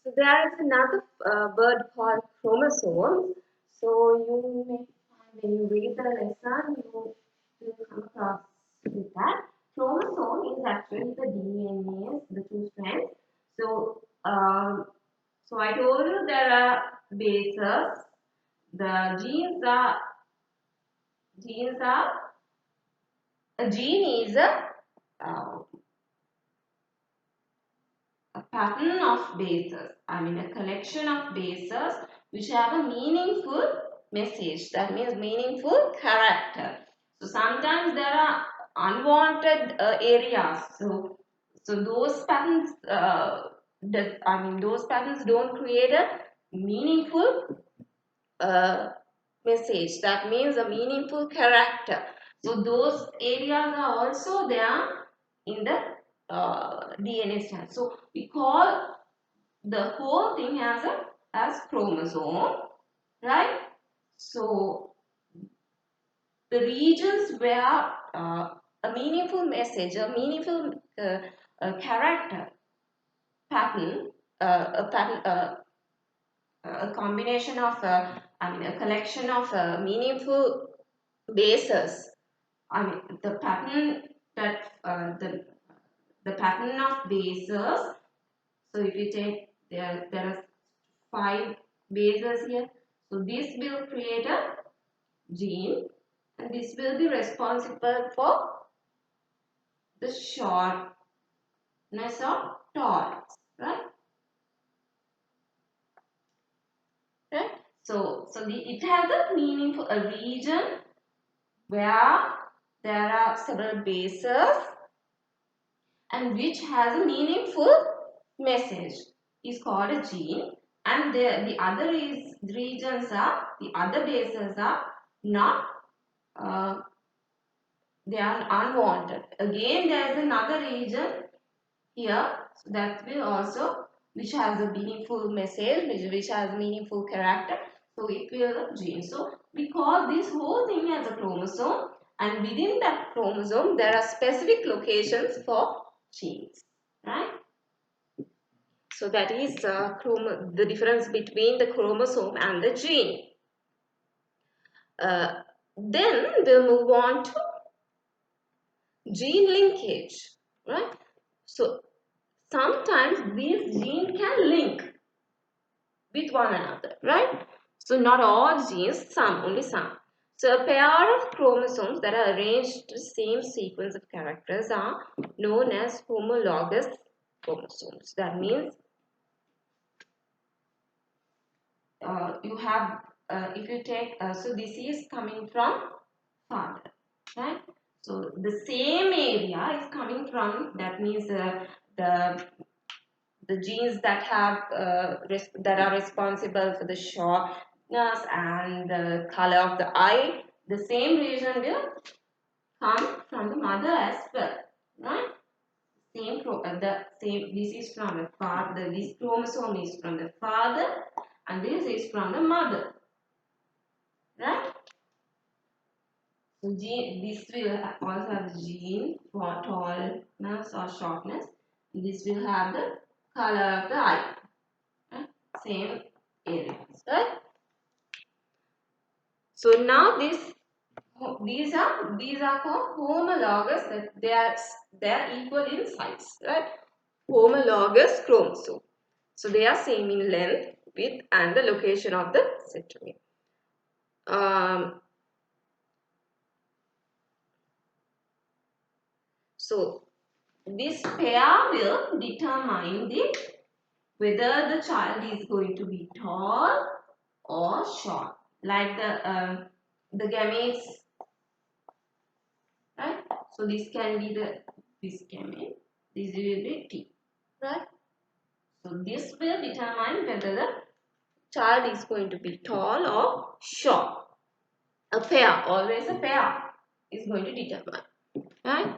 So there is another word called chromosomes. So you may find when you read the lesson, you will come across with that. Chromosome is actually the DNAs, the two strands. So, so I told you there are bases. The genes are a gene is uh, a pattern of bases. I mean a collection of bases which have a meaningful message. That means meaningful character. So sometimes there are unwanted areas. So those patterns, those patterns don't create a meaningful message. That means a meaningful character. So those areas are also there in the DNA strand. So we call the whole thing as chromosome, right? So the regions where a meaningful message, a meaningful character pattern, a combination of, a collection of meaningful bases. I mean, the pattern that the pattern of bases. So if you take there are 5 bases here. So this will create a gene, and this will be responsible for the shortness of tallness, right? Right. It has a meaningful a region where there are several bases and which has a meaningful message is called a gene, and the other regions are the other bases are not they are unwanted. Again there is another region here, so that will also which has a meaningful message, which has meaningful character, so it will a gene. So we call this whole thing as a chromosome, and within that chromosome there are specific locations for genes, right? So that is the difference between the chromosome and the gene. Then we'll move on to gene linkage, right? So sometimes these genes can link with one another, right? So not all genes, some, only some. So a pair of chromosomes that are arranged to the same sequence of characters are known as homologous chromosomes. That means you have, if you take, so this is coming from father, right? So the same area is coming from, that means the genes that have that are responsible for the shortness and the color of the eye, the same region will come from the mother as well, right? This is from the father, this chromosome is from the father and this is from the mother, right? So this will also have the gene for tallness or shortness. This will have the color of the eye, right? Same areas, right? So now these are called homologous. That they are equal in size, right? Homologous chromosome. So they are same in length, width, and the location of the centromere. So this pair will determine whether the child is going to be tall or short, like the gametes, right? So this can be this gamete, this will be T, right? So this will determine whether the child is going to be tall or short. A pair, always a pair is going to determine, right?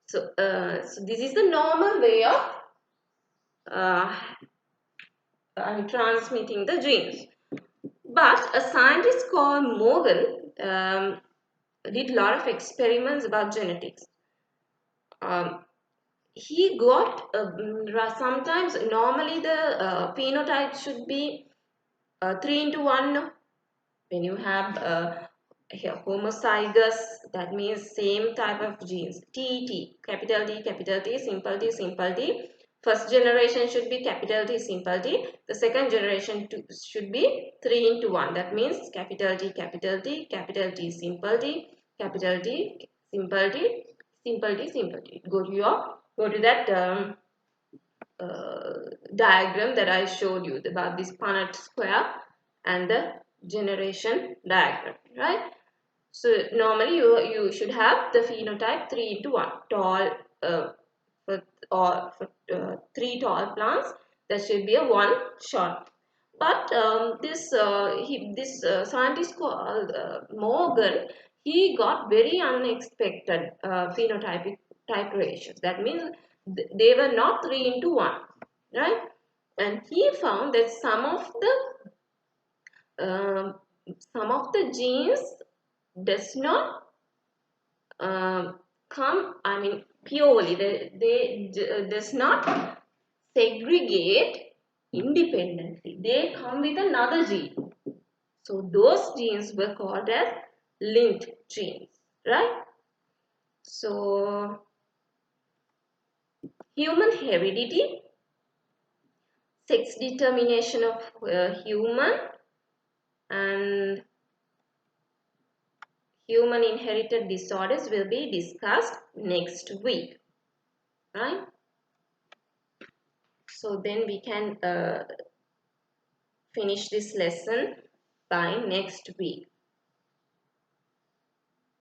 So this is the normal way of uh, transmitting the genes. But a scientist called Morgan did a lot of experiments about genetics. Um, he got sometimes normally the phenotype should be 3 into 1. When you have homozygous, that means same type of genes, TT, capital T, capital T, simple T, simple T. First generation should be capital T, simple T. The second generation should be 3 into 1. That means capital T, capital T, capital T, simple T, capital T, simple T, simple T, simple T. Go to that diagram that I showed you about this Punnett square and the generation diagram, right? So normally you should have the phenotype 3 into 1, tall for, for 3 tall plants. There should be a 1 short. But this scientist called Morgan, he got very unexpected phenotypic type ratios. That means they were not 3 into 1, right? And he found that um, some of the genes does not come, I mean, purely, they does not segregate independently. They come with another gene. So those genes were called as linked genes, right? So human heredity, sex determination of human, and human inherited disorders will be discussed next week, right? So then we can finish this lesson by next week.